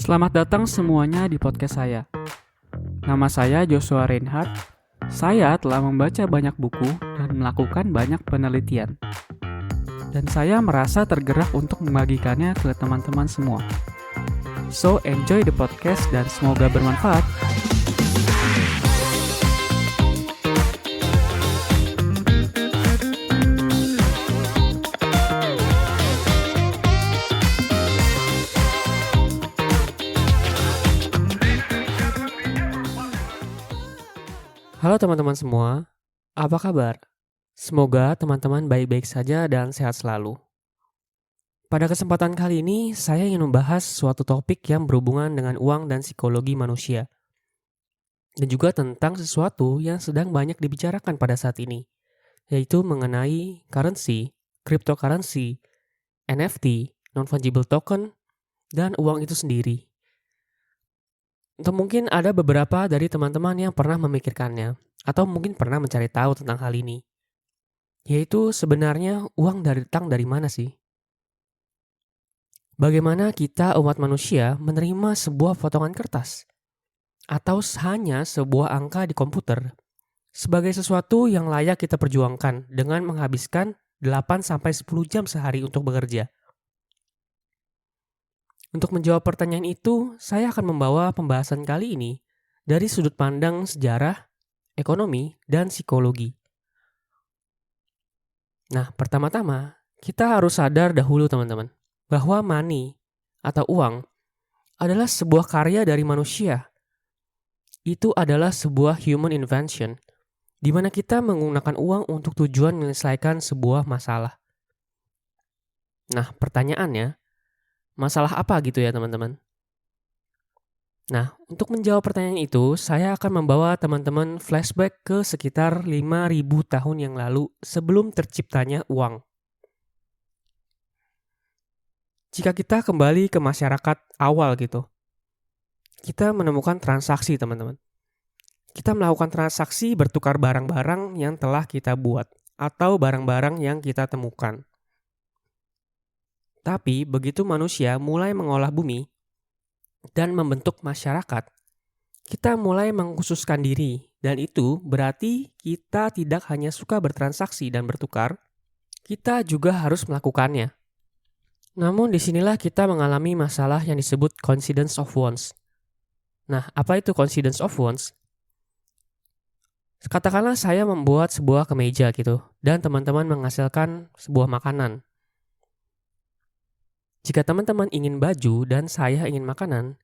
Selamat datang semuanya di podcast saya. Nama saya Joshua Reinhardt. Saya telah membaca banyak buku dan melakukan banyak penelitian. Dan saya merasa tergerak untuk membagikannya ke teman-teman semua. So, enjoy the podcast dan semoga bermanfaat. Halo teman-teman semua, apa kabar? Semoga teman-teman baik-baik saja dan sehat selalu. Pada kesempatan kali ini, saya ingin membahas suatu topik yang berhubungan dengan uang dan psikologi manusia. Dan juga tentang sesuatu yang sedang banyak dibicarakan pada saat ini, yaitu mengenai currency, cryptocurrency, NFT, non-fungible token, dan uang itu sendiri. Atau mungkin ada beberapa dari teman-teman yang pernah memikirkannya, atau mungkin pernah mencari tahu tentang hal ini. Yaitu sebenarnya uang datang dari mana sih? Bagaimana kita umat manusia menerima sebuah potongan kertas? Atau hanya sebuah angka di komputer sebagai sesuatu yang layak kita perjuangkan dengan menghabiskan 8-10 jam sehari untuk bekerja? Untuk menjawab pertanyaan itu, saya akan membawa pembahasan kali ini dari sudut pandang sejarah, ekonomi, dan psikologi. Nah, pertama-tama, kita harus sadar dahulu teman-teman, bahwa money atau uang adalah sebuah karya dari manusia. Itu adalah sebuah human invention, di mana kita menggunakan uang untuk tujuan menyelesaikan sebuah masalah. Nah, pertanyaannya, masalah apa gitu ya teman-teman? Nah, untuk menjawab pertanyaan itu, saya akan membawa teman-teman flashback ke sekitar 5.000 tahun yang lalu sebelum terciptanya uang. Jika kita kembali ke masyarakat awal gitu, kita menemukan transaksi teman-teman. Kita melakukan transaksi bertukar barang-barang yang telah kita buat atau barang-barang yang kita temukan. Tapi begitu manusia mulai mengolah bumi dan membentuk masyarakat, kita mulai mengkhususkan diri, dan itu berarti kita tidak hanya suka bertransaksi dan bertukar, kita juga harus melakukannya. Namun disinilah kita mengalami masalah yang disebut coincidence of wants. Nah, apa itu coincidence of wants? Katakanlah saya membuat sebuah kemeja gitu, dan teman-teman menghasilkan sebuah makanan. Jika teman-teman ingin baju dan saya ingin makanan,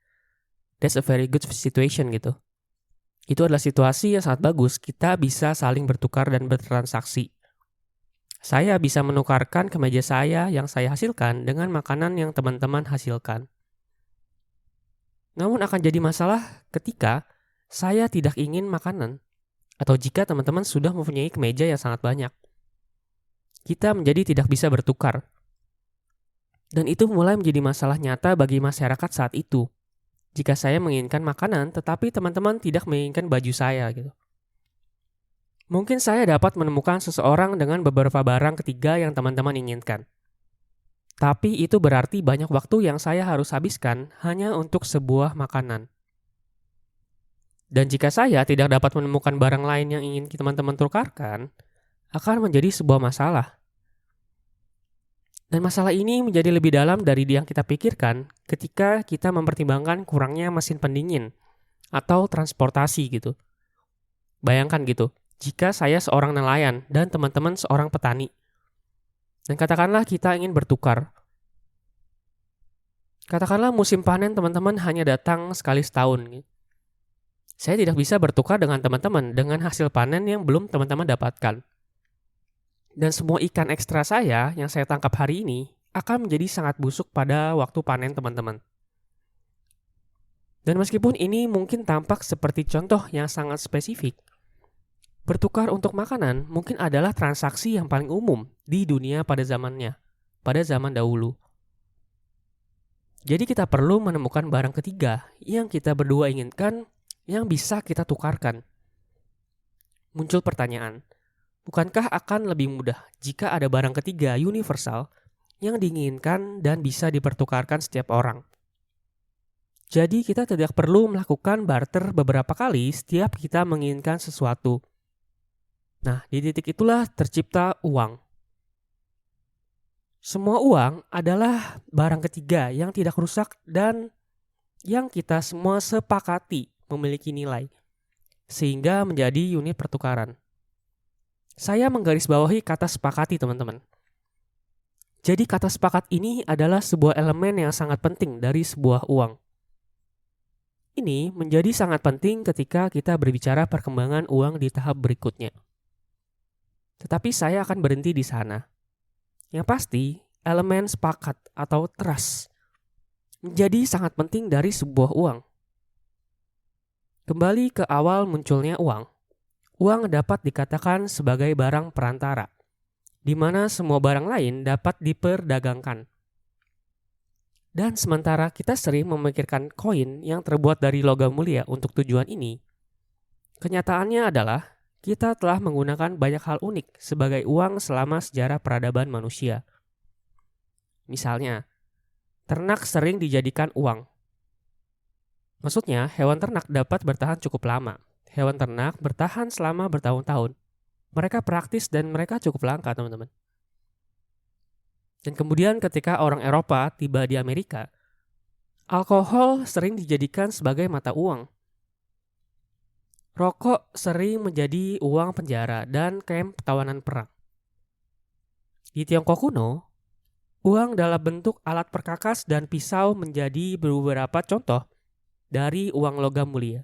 that's a very good situation gitu. Itu adalah situasi yang sangat bagus, kita bisa saling bertukar dan bertransaksi. Saya bisa menukarkan kemeja saya yang saya hasilkan dengan makanan yang teman-teman hasilkan. Namun akan jadi masalah ketika saya tidak ingin makanan, atau jika teman-teman sudah mempunyai kemeja yang sangat banyak. Kita menjadi tidak bisa bertukar. Dan itu mulai menjadi masalah nyata bagi masyarakat saat itu. Jika saya menginginkan makanan, tetapi teman-teman tidak menginginkan baju saya gitu. Mungkin saya dapat menemukan seseorang dengan beberapa barang ketiga yang teman-teman inginkan. Tapi itu berarti banyak waktu yang saya harus habiskan hanya untuk sebuah makanan. Dan jika saya tidak dapat menemukan barang lain yang ingin teman-teman tukarkan, akan menjadi sebuah masalah. Dan masalah ini menjadi lebih dalam dari yang kita pikirkan ketika kita mempertimbangkan kurangnya mesin pendingin atau transportasi gitu. Bayangkan gitu, jika saya seorang nelayan dan teman-teman seorang petani. Dan katakanlah kita ingin bertukar. Katakanlah musim panen teman-teman hanya datang sekali setahun. Saya tidak bisa bertukar dengan teman-teman dengan hasil panen yang belum teman-teman dapatkan. Dan semua ikan ekstra saya yang saya tangkap hari ini akan menjadi sangat busuk pada waktu panen teman-teman. Dan meskipun ini mungkin tampak seperti contoh yang sangat spesifik, bertukar untuk makanan mungkin adalah transaksi yang paling umum di dunia pada zamannya, pada zaman dahulu. Jadi kita perlu menemukan barang ketiga yang kita berdua inginkan yang bisa kita tukarkan. Muncul pertanyaan, bukankah akan lebih mudah jika ada barang ketiga universal yang diinginkan dan bisa dipertukarkan setiap orang? Jadi kita tidak perlu melakukan barter beberapa kali setiap kita menginginkan sesuatu. Nah, di titik itulah tercipta uang. Semua uang adalah barang ketiga yang tidak rusak dan yang kita semua sepakati memiliki nilai, sehingga menjadi unit pertukaran. Saya menggarisbawahi kata sepakati, teman-teman. Jadi kata sepakat ini adalah sebuah elemen yang sangat penting dari sebuah uang. Ini menjadi sangat penting ketika kita berbicara perkembangan uang di tahap berikutnya. Tetapi saya akan berhenti di sana. Yang pasti, elemen sepakat atau trust menjadi sangat penting dari sebuah uang. Kembali ke awal munculnya uang. Uang dapat dikatakan sebagai barang perantara, di mana semua barang lain dapat diperdagangkan. Dan sementara kita sering memikirkan koin yang terbuat dari logam mulia untuk tujuan ini, kenyataannya adalah kita telah menggunakan banyak hal unik sebagai uang selama sejarah peradaban manusia. Misalnya, ternak sering dijadikan uang. Maksudnya, hewan ternak dapat bertahan cukup lama. Hewan ternak bertahan selama bertahun-tahun. Mereka praktis dan mereka cukup langka, teman-teman. Dan kemudian ketika orang Eropa tiba di Amerika, alkohol sering dijadikan sebagai mata uang. Rokok sering menjadi uang penjara dan kamp tawanan perang. Di Tiongkok kuno, uang dalam bentuk alat perkakas dan pisau menjadi beberapa contoh dari uang logam mulia.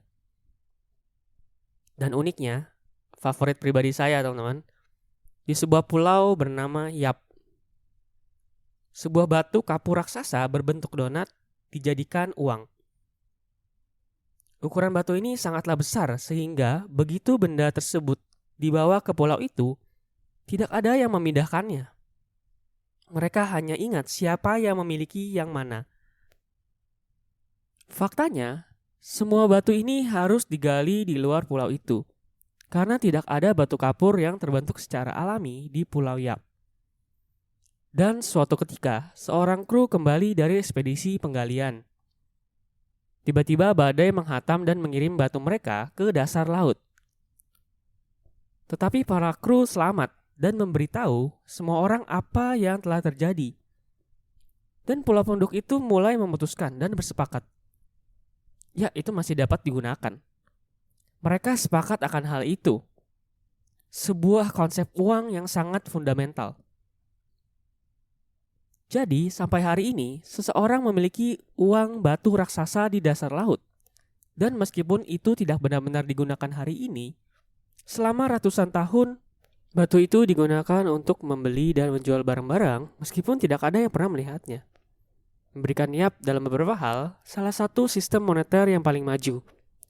Dan uniknya, favorit pribadi saya, teman-teman, di sebuah pulau bernama Yap, sebuah batu kapur raksasa berbentuk donat dijadikan uang. Ukuran batu ini sangatlah besar sehingga begitu benda tersebut dibawa ke pulau itu, tidak ada yang memindahkannya. Mereka hanya ingat siapa yang memiliki yang mana. Faktanya, semua batu ini harus digali di luar pulau itu, karena tidak ada batu kapur yang terbentuk secara alami di Pulau Yap. Dan suatu ketika, seorang kru kembali dari ekspedisi penggalian. Tiba-tiba badai menghantam dan mengirim batu mereka ke dasar laut. Tetapi para kru selamat dan memberitahu semua orang apa yang telah terjadi. Dan pulau penduduk itu mulai memutuskan dan bersepakat. Ya, itu masih dapat digunakan. Mereka sepakat akan hal itu. Sebuah konsep uang yang sangat fundamental. Jadi, sampai hari ini, seseorang memiliki uang batu raksasa di dasar laut. Dan meskipun itu tidak benar-benar digunakan hari ini, selama ratusan tahun, batu itu digunakan untuk membeli dan menjual barang-barang meskipun tidak ada yang pernah melihatnya. Memberikan Yap dalam beberapa hal, salah satu sistem moneter yang paling maju,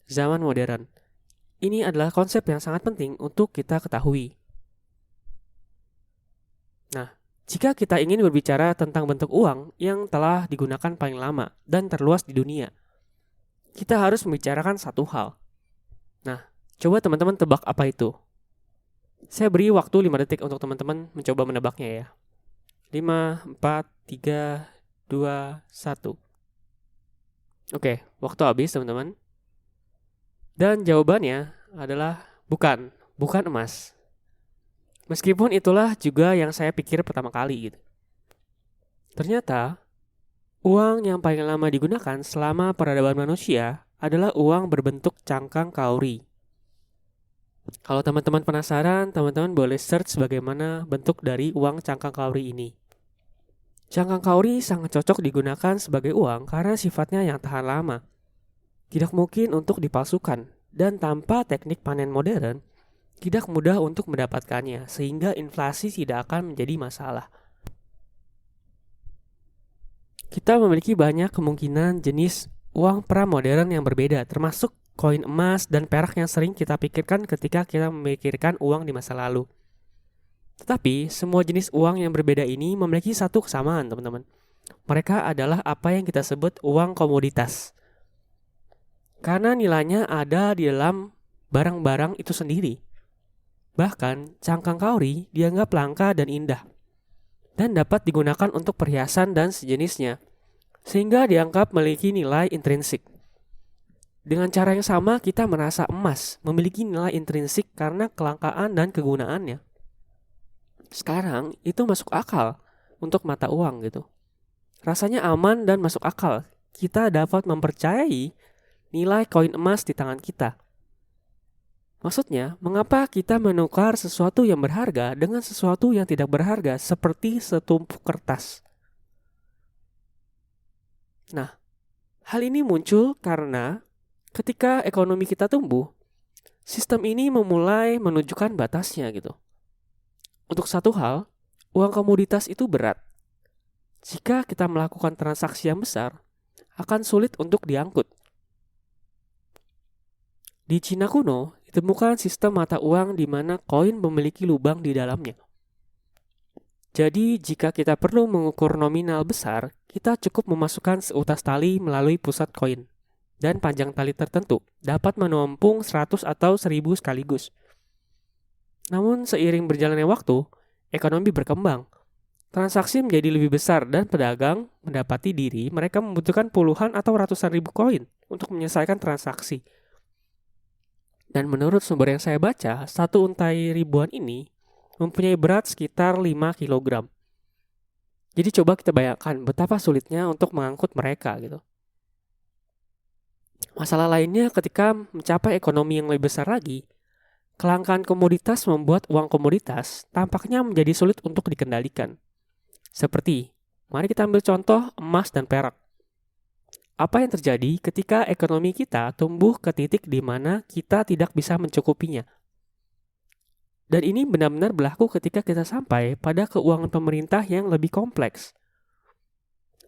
zaman modern. Ini adalah konsep yang sangat penting untuk kita ketahui. Nah, jika kita ingin berbicara tentang bentuk uang yang telah digunakan paling lama dan terluas di dunia, kita harus membicarakan satu hal. Nah, coba teman-teman tebak apa itu. Saya beri waktu 5 detik untuk teman-teman mencoba menebaknya ya. 5, 4, 3, 2, 1. Oke, waktu habis teman-teman. Dan jawabannya adalah bukan emas. Meskipun itulah juga yang saya pikir pertama kali gitu. Ternyata, uang yang paling lama digunakan selama peradaban manusia adalah uang berbentuk cangkang kauri. Kalau teman-teman penasaran, teman-teman boleh search bagaimana bentuk dari uang cangkang kauri ini. Cangkang kauri sangat cocok digunakan sebagai uang karena sifatnya yang tahan lama. Tidak mungkin untuk dipalsukan, dan tanpa teknik panen modern, tidak mudah untuk mendapatkannya, sehingga inflasi tidak akan menjadi masalah. Kita memiliki banyak kemungkinan jenis uang pra-modern yang berbeda, termasuk koin emas dan perak yang sering kita pikirkan ketika kita memikirkan uang di masa lalu. Tetapi, semua jenis uang yang berbeda ini memiliki satu kesamaan, teman-teman. Mereka adalah apa yang kita sebut uang komoditas. Karena nilainya ada di dalam barang-barang itu sendiri. Bahkan, cangkang kauri dianggap langka dan indah, dan dapat digunakan untuk perhiasan dan sejenisnya, sehingga dianggap memiliki nilai intrinsik. Dengan cara yang sama, kita merasa emas memiliki nilai intrinsik karena kelangkaan dan kegunaannya. Sekarang, itu masuk akal untuk mata uang gitu. Rasanya aman dan masuk akal. Kita dapat mempercayai nilai koin emas di tangan kita. Maksudnya, mengapa kita menukar sesuatu yang berharga dengan sesuatu yang tidak berharga seperti setumpuk kertas? Nah, hal ini muncul karena ketika ekonomi kita tumbuh, sistem ini memulai menunjukkan batasnya gitu. Untuk satu hal, uang komoditas itu berat. Jika kita melakukan transaksi yang besar, akan sulit untuk diangkut. Di Cina kuno, ditemukan sistem mata uang di mana koin memiliki lubang di dalamnya. Jadi, jika kita perlu mengukur nominal besar, kita cukup memasukkan seutas tali melalui pusat koin. Dan panjang tali tertentu dapat menampung 100 atau 1000 sekaligus. Namun, seiring berjalannya waktu, ekonomi berkembang. Transaksi menjadi lebih besar dan pedagang mendapati diri mereka membutuhkan puluhan atau ratusan ribu koin untuk menyelesaikan transaksi. Dan menurut sumber yang saya baca, satu untai ribuan ini mempunyai berat sekitar 5 kg. Jadi coba kita bayangkan betapa sulitnya untuk mengangkut mereka gitu. Masalah lainnya ketika mencapai ekonomi yang lebih besar lagi, kelangkaan komoditas membuat uang komoditas tampaknya menjadi sulit untuk dikendalikan. Seperti, mari kita ambil contoh emas dan perak. Apa yang terjadi ketika ekonomi kita tumbuh ke titik di mana kita tidak bisa mencukupinya? Dan ini benar-benar berlaku ketika kita sampai pada keuangan pemerintah yang lebih kompleks.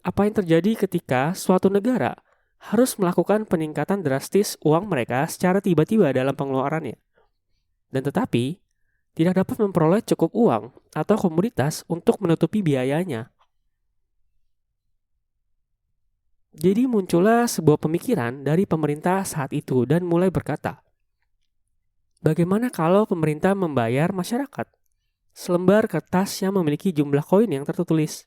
Apa yang terjadi ketika suatu negara harus melakukan peningkatan drastis uang mereka secara tiba-tiba dalam pengeluarannya? Dan tetapi, tidak dapat memperoleh cukup uang atau komoditas untuk menutupi biayanya. Jadi muncullah sebuah pemikiran dari pemerintah saat itu dan mulai berkata, bagaimana kalau pemerintah membayar masyarakat selembar kertas yang memiliki jumlah koin yang tertulis?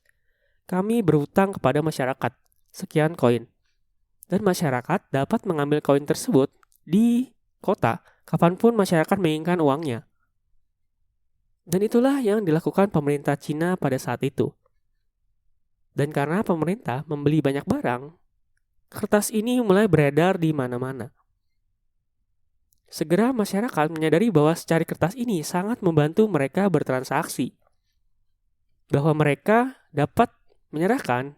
Kami berhutang kepada masyarakat, sekian koin. Dan masyarakat dapat mengambil koin tersebut di kota kapanpun masyarakat menginginkan uangnya. Dan itulah yang dilakukan pemerintah Cina pada saat itu. Dan karena pemerintah membeli banyak barang, kertas ini mulai beredar di mana-mana. Segera masyarakat menyadari bahwa secari kertas ini sangat membantu mereka bertransaksi. Bahwa mereka dapat menyerahkan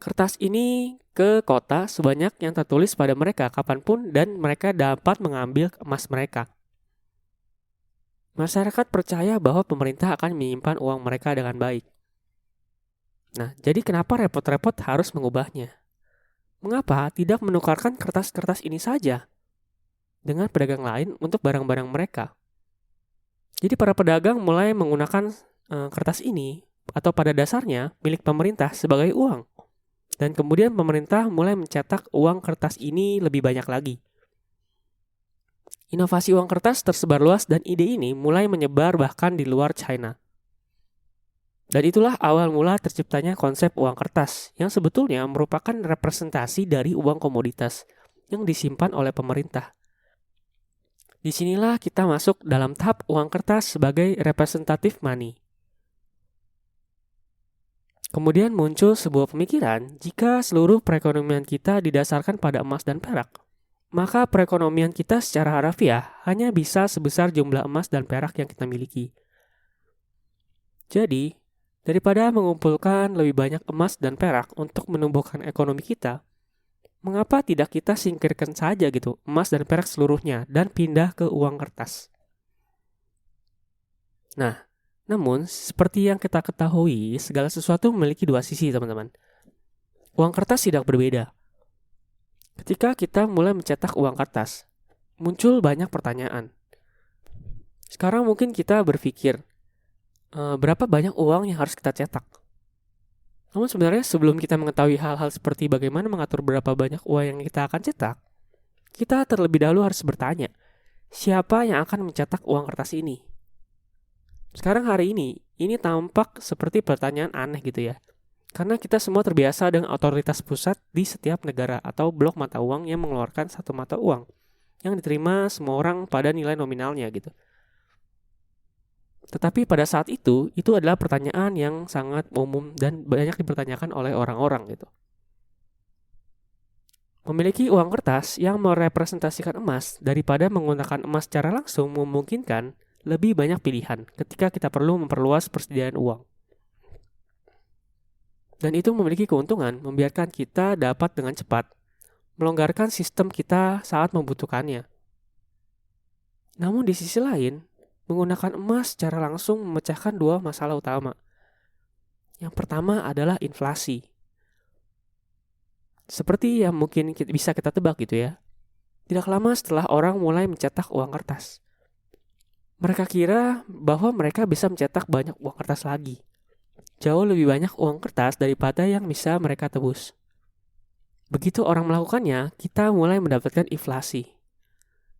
kertas ini ke kota sebanyak yang tertulis pada mereka kapanpun dan mereka dapat mengambil emas mereka. Masyarakat percaya bahwa pemerintah akan menyimpan uang mereka dengan baik. Nah, jadi kenapa repot-repot harus mengubahnya? Mengapa tidak menukarkan kertas-kertas ini saja dengan pedagang lain untuk barang-barang mereka? Jadi para pedagang mulai menggunakan kertas ini atau pada dasarnya milik pemerintah sebagai uang. Dan kemudian pemerintah mulai mencetak uang kertas ini lebih banyak lagi. Inovasi uang kertas tersebar luas dan ide ini mulai menyebar bahkan di luar China. Dan itulah awal mula terciptanya konsep uang kertas yang sebetulnya merupakan representasi dari uang komoditas yang disimpan oleh pemerintah. Disinilah kita masuk dalam tahap uang kertas sebagai representative money. Kemudian muncul sebuah pemikiran, jika seluruh perekonomian kita didasarkan pada emas dan perak, maka perekonomian kita secara harafiah hanya bisa sebesar jumlah emas dan perak yang kita miliki. Jadi, daripada mengumpulkan lebih banyak emas dan perak untuk menumbuhkan ekonomi kita, mengapa tidak kita singkirkan saja gitu emas dan perak seluruhnya dan pindah ke uang kertas? Nah, namun seperti yang kita ketahui, segala sesuatu memiliki dua sisi, teman-teman. Uang kertas tidak berbeda. Ketika kita mulai mencetak uang kertas, muncul banyak pertanyaan. Sekarang mungkin kita berpikir, berapa banyak uang yang harus kita cetak? Namun sebenarnya sebelum kita mengetahui hal-hal seperti bagaimana mengatur berapa banyak uang yang kita akan cetak, kita terlebih dahulu harus bertanya, siapa yang akan mencetak uang kertas ini? Sekarang hari ini tampak seperti pertanyaan aneh gitu ya. Karena kita semua terbiasa dengan otoritas pusat di setiap negara atau blok mata uang yang mengeluarkan satu mata uang yang diterima semua orang pada nilai nominalnya gitu. Tetapi pada saat itu adalah pertanyaan yang sangat umum dan banyak dipertanyakan oleh orang-orang gitu. Memiliki uang kertas yang merepresentasikan emas daripada menggunakan emas secara langsung memungkinkan lebih banyak pilihan ketika kita perlu memperluas persediaan uang. Dan itu memiliki keuntungan membiarkan kita dapat dengan cepat melonggarkan sistem kita saat membutuhkannya. Namun di sisi lain, menggunakan emas secara langsung memecahkan dua masalah utama. Yang pertama adalah inflasi. Seperti yang mungkin bisa kita tebak gitu ya. Tidak lama setelah orang mulai mencetak uang kertas, mereka kira bahwa mereka bisa mencetak banyak uang kertas lagi. Jauh lebih banyak uang kertas daripada yang bisa mereka tebus. Begitu orang melakukannya, kita mulai mendapatkan inflasi.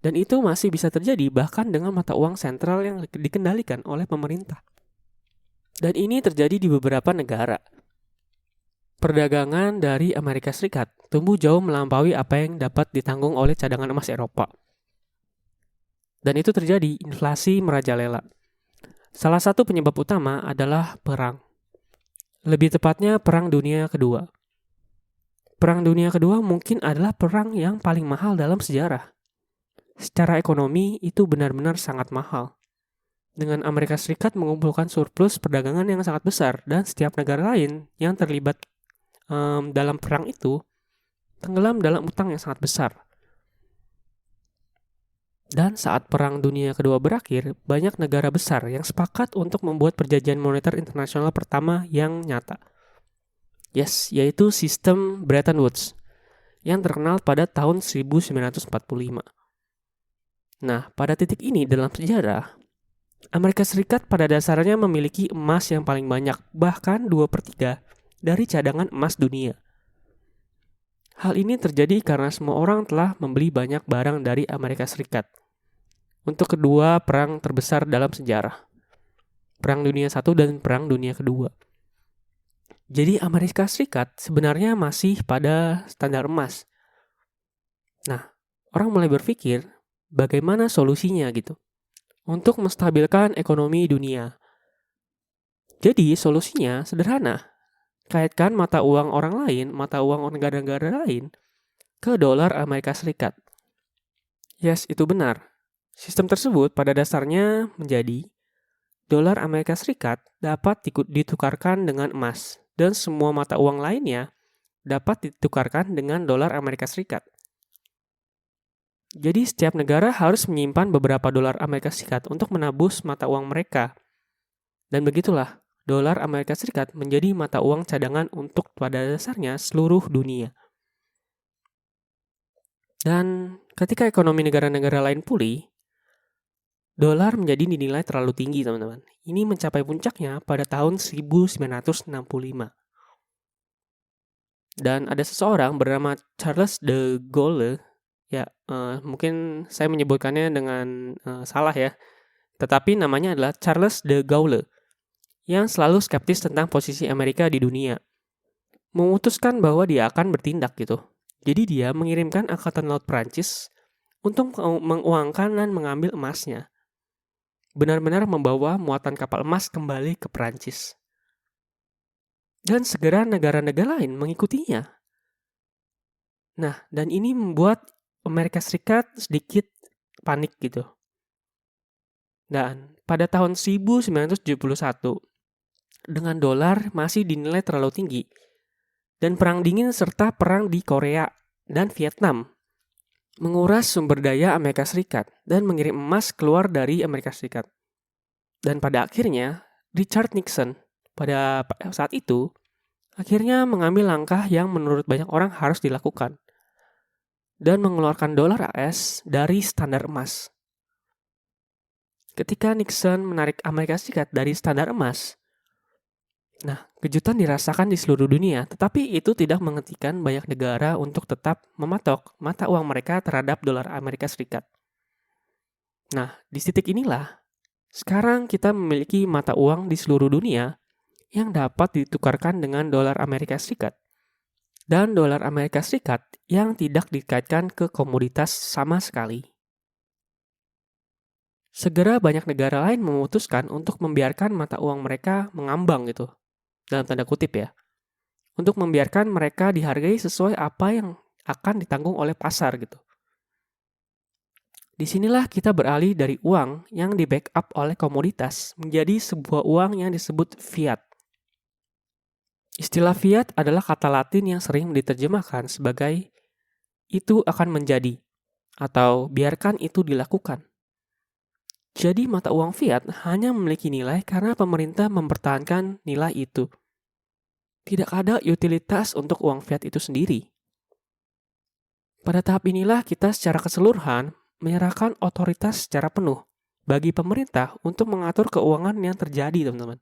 Dan itu masih bisa terjadi bahkan dengan mata uang sentral yang dikendalikan oleh pemerintah. Dan ini terjadi di beberapa negara. Perdagangan dari Amerika Serikat tumbuh jauh melampaui apa yang dapat ditanggung oleh cadangan emas Eropa. Dan itu terjadi, inflasi merajalela. Salah satu penyebab utama adalah perang. Lebih tepatnya Perang Dunia Kedua. Perang Dunia Kedua mungkin adalah perang yang paling mahal dalam sejarah. Secara ekonomi itu benar-benar sangat mahal. Dengan Amerika Serikat mengumpulkan surplus perdagangan yang sangat besar dan setiap negara lain yang terlibat dalam perang itu tenggelam dalam utang yang sangat besar. Dan saat Perang Dunia Kedua berakhir, banyak negara besar yang sepakat untuk membuat perjanjian moneter internasional pertama yang nyata. Yes, yaitu sistem Bretton Woods yang terkenal pada tahun 1945. Nah, pada titik ini dalam sejarah, Amerika Serikat pada dasarnya memiliki emas yang paling banyak, bahkan 2/3 dari cadangan emas dunia. Hal ini terjadi karena semua orang telah membeli banyak barang dari Amerika Serikat untuk kedua perang terbesar dalam sejarah, Perang Dunia I dan Perang Dunia Kedua. Jadi Amerika Serikat sebenarnya masih pada standar emas. Nah, orang mulai berpikir, bagaimana solusinya gitu untuk menstabilkan ekonomi dunia. Jadi solusinya sederhana. Kaitkan mata uang orang lain, mata uang negara-negara lain ke dolar Amerika Serikat. Yes, itu benar. Sistem tersebut pada dasarnya menjadi dolar Amerika Serikat dapat ditukarkan dengan emas dan semua mata uang lainnya dapat ditukarkan dengan dolar Amerika Serikat. Jadi setiap negara harus menyimpan beberapa dolar Amerika Serikat untuk menebus mata uang mereka. Dan begitulah, dolar Amerika Serikat menjadi mata uang cadangan untuk pada dasarnya seluruh dunia. Dan ketika ekonomi negara-negara lain pulih, dolar menjadi dinilai terlalu tinggi, teman-teman. Ini mencapai puncaknya pada tahun 1965. Dan ada seseorang bernama Charles de Gaulle. Ya, mungkin saya menyebutkannya dengan salah ya. Tetapi namanya adalah Charles de Gaulle, yang selalu skeptis tentang posisi Amerika di dunia. Memutuskan bahwa dia akan bertindak gitu. Jadi dia mengirimkan Angkatan Laut Prancis untuk menguangkan dan mengambil emasnya. Benar-benar membawa muatan kapal emas kembali ke Prancis. Dan segera negara-negara lain mengikutinya. Nah, dan ini membuat Amerika Serikat sedikit panik gitu. Dan pada tahun 1971, dengan dolar masih dinilai terlalu tinggi, dan perang dingin serta perang di Korea dan Vietnam menguras sumber daya Amerika Serikat dan mengirim emas keluar dari Amerika Serikat. Dan pada akhirnya, Richard Nixon pada saat itu akhirnya mengambil langkah yang menurut banyak orang harus dilakukan, dan mengeluarkan dolar AS dari standar emas. Ketika Nixon menarik Amerika Serikat dari standar emas, nah, kejutan dirasakan di seluruh dunia, tetapi itu tidak menghentikan banyak negara untuk tetap mematok mata uang mereka terhadap dolar Amerika Serikat. Nah, di titik inilah, sekarang kita memiliki mata uang di seluruh dunia yang dapat ditukarkan dengan dolar Amerika Serikat, dan dolar Amerika Serikat yang tidak dikaitkan ke komoditas sama sekali. Segera banyak negara lain memutuskan untuk membiarkan mata uang mereka mengambang gitu, dalam tanda kutip ya, untuk membiarkan mereka dihargai sesuai apa yang akan ditanggung oleh pasar gitu. Disinilah kita beralih dari uang yang di-backup oleh komoditas menjadi sebuah uang yang disebut fiat. Istilah fiat adalah kata Latin yang sering diterjemahkan sebagai itu akan menjadi atau biarkan itu dilakukan. Jadi mata uang fiat hanya memiliki nilai karena pemerintah mempertahankan nilai itu. Tidak ada utilitas untuk uang fiat itu sendiri. Pada tahap inilah kita secara keseluruhan menyerahkan otoritas secara penuh bagi pemerintah untuk mengatur keuangan yang terjadi, teman-teman.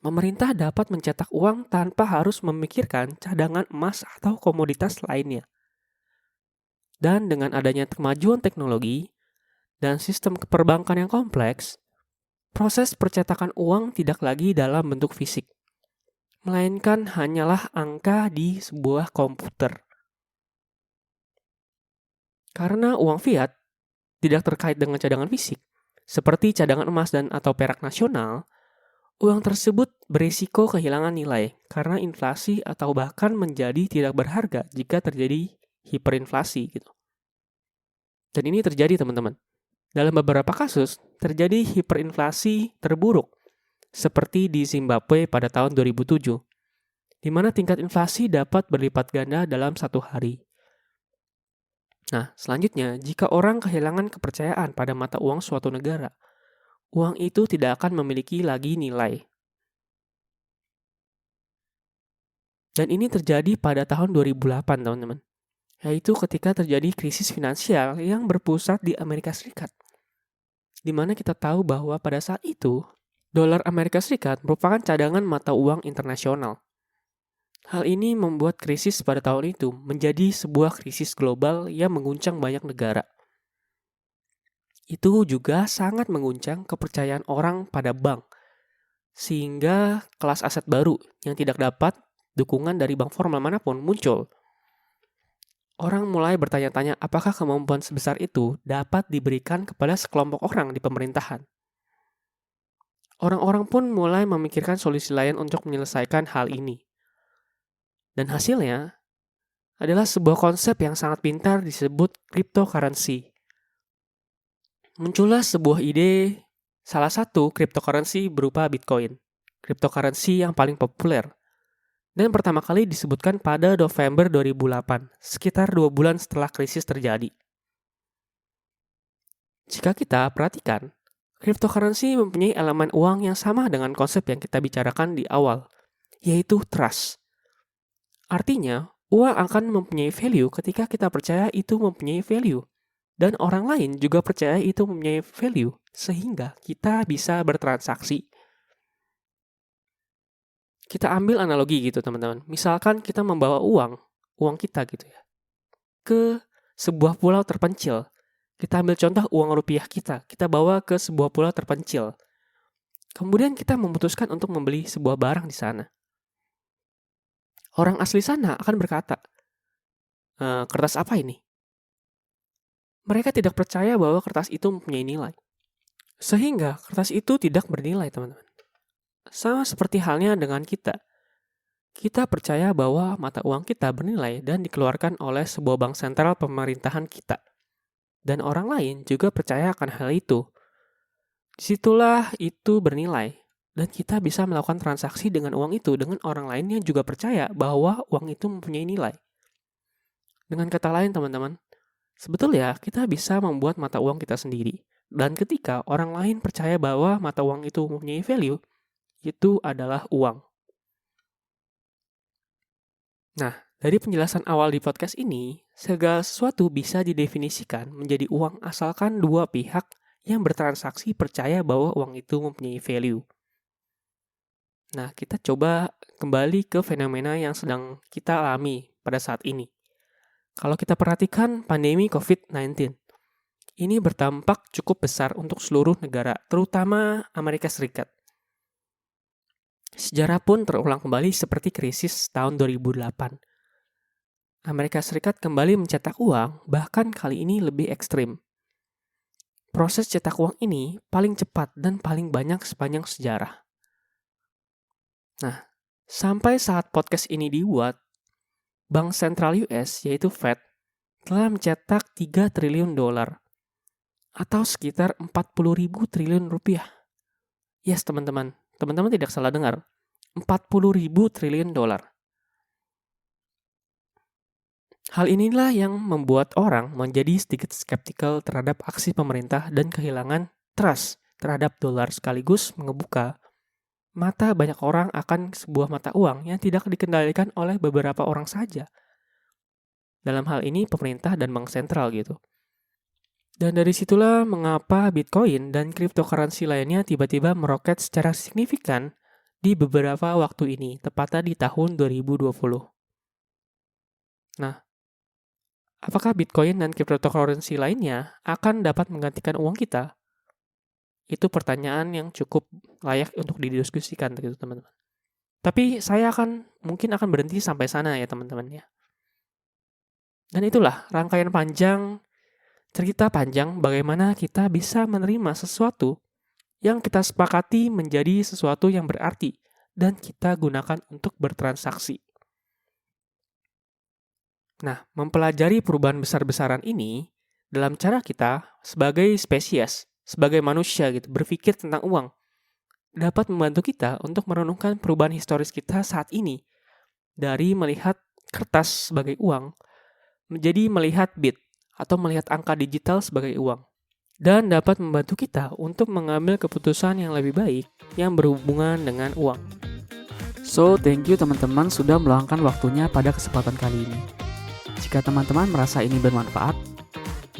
Pemerintah dapat mencetak uang tanpa harus memikirkan cadangan emas atau komoditas lainnya. Dan dengan adanya kemajuan teknologi dan sistem perbankan yang kompleks, proses percetakan uang tidak lagi dalam bentuk fisik, melainkan hanyalah angka di sebuah komputer. Karena uang fiat tidak terkait dengan cadangan fisik, seperti cadangan emas dan atau perak nasional, uang tersebut berisiko kehilangan nilai karena inflasi atau bahkan menjadi tidak berharga jika terjadi hiperinflasi gitu. Dan ini terjadi, teman-teman. Dalam beberapa kasus, terjadi hiperinflasi terburuk, seperti di Zimbabwe pada tahun 2007, di mana tingkat inflasi dapat berlipat ganda dalam satu hari. Nah, selanjutnya, jika orang kehilangan kepercayaan pada mata uang suatu negara, uang itu tidak akan memiliki lagi nilai. Dan ini terjadi pada tahun 2008, teman-teman. Yaitu ketika terjadi krisis finansial yang berpusat di Amerika Serikat. Di mana kita tahu bahwa pada saat itu, dolar Amerika Serikat merupakan cadangan mata uang internasional. Hal ini membuat krisis pada tahun itu menjadi sebuah krisis global yang mengguncang banyak negara. Itu juga sangat mengguncang kepercayaan orang pada bank, sehingga kelas aset baru yang tidak dapat dukungan dari bank formal manapun muncul. Orang mulai bertanya-tanya apakah kemampuan sebesar itu dapat diberikan kepada sekelompok orang di pemerintahan. Orang-orang pun mulai memikirkan solusi lain untuk menyelesaikan hal ini. Dan hasilnya adalah sebuah konsep yang sangat pintar disebut cryptocurrency. Muncullah sebuah ide, salah satu cryptocurrency berupa Bitcoin, cryptocurrency yang paling populer. Dan pertama kali disebutkan pada November 2008, sekitar 2 bulan setelah krisis terjadi. Jika kita perhatikan, cryptocurrency mempunyai elemen uang yang sama dengan konsep yang kita bicarakan di awal, yaitu trust. Artinya, uang akan mempunyai value ketika kita percaya itu mempunyai value. Dan orang lain juga percaya itu mempunyai value, sehingga kita bisa bertransaksi. Kita ambil analogi gitu, teman-teman. Misalkan kita membawa uang kita gitu ya, ke sebuah pulau terpencil. Kita ambil contoh uang rupiah kita bawa ke sebuah pulau terpencil. Kemudian kita memutuskan untuk membeli sebuah barang di sana. Orang asli sana akan berkata, kertas apa ini? Mereka tidak percaya bahwa kertas itu mempunyai nilai. Sehingga kertas itu tidak bernilai, teman-teman. Sama seperti halnya dengan kita. Kita percaya bahwa mata uang kita bernilai dan dikeluarkan oleh sebuah bank sentral pemerintahan kita. Dan orang lain juga percaya akan hal itu. Disitulah itu bernilai. Dan kita bisa melakukan transaksi dengan uang itu dengan orang lain yang juga percaya bahwa uang itu mempunyai nilai. Dengan kata lain, teman-teman, sebetulnya kita bisa membuat mata uang kita sendiri. Dan ketika orang lain percaya bahwa mata uang itu mempunyai value, itu adalah uang. Nah, dari penjelasan awal di podcast ini, segala sesuatu bisa didefinisikan menjadi uang asalkan dua pihak yang bertransaksi percaya bahwa uang itu mempunyai value. Nah, kita coba kembali ke fenomena yang sedang kita alami pada saat ini. Kalau kita perhatikan pandemi COVID-19, ini berdampak cukup besar untuk seluruh negara, terutama Amerika Serikat. Sejarah pun terulang kembali seperti krisis tahun 2008. Amerika Serikat kembali mencetak uang, bahkan kali ini lebih ekstrim. Proses cetak uang ini paling cepat dan paling banyak sepanjang sejarah. Nah, sampai saat podcast ini dibuat, Bank Sentral US, yaitu Fed, telah mencetak 3 triliun dolar atau sekitar 40.000 triliun rupiah. Yes, teman-teman tidak salah dengar. 40.000 triliun dolar. Hal inilah yang membuat orang menjadi sedikit skeptikal terhadap aksi pemerintah dan kehilangan trust terhadap dolar, sekaligus mengebuka mata banyak orang akan sebuah mata uang yang tidak dikendalikan oleh beberapa orang saja. Dalam hal ini pemerintah dan bank sentral gitu. Dan dari situlah mengapa Bitcoin dan cryptocurrency lainnya tiba-tiba meroket secara signifikan di beberapa waktu ini, tepatnya di tahun 2020. Nah, apakah Bitcoin dan cryptocurrency lainnya akan dapat menggantikan uang kita? Itu pertanyaan yang cukup layak untuk didiskusikan gitu, teman-teman. Tapi saya mungkin akan berhenti sampai sana ya, teman-teman ya. Dan itulah rangkaian panjang, cerita panjang bagaimana kita bisa menerima sesuatu yang kita sepakati menjadi sesuatu yang berarti dan kita gunakan untuk bertransaksi. Nah, mempelajari perubahan besar-besaran ini dalam cara kita sebagai spesies, sebagai manusia gitu, berpikir tentang uang, dapat membantu kita untuk merenungkan perubahan historis kita saat ini dari melihat kertas sebagai uang menjadi melihat bit atau melihat angka digital sebagai uang, dan dapat membantu kita untuk mengambil keputusan yang lebih baik yang berhubungan dengan uang. So, thank you teman-teman sudah meluangkan waktunya pada kesempatan kali ini. Jika teman-teman merasa ini bermanfaat,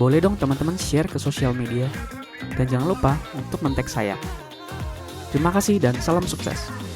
boleh dong teman-teman share ke sosial media. Dan jangan lupa untuk men-tag saya. Terima kasih dan salam sukses.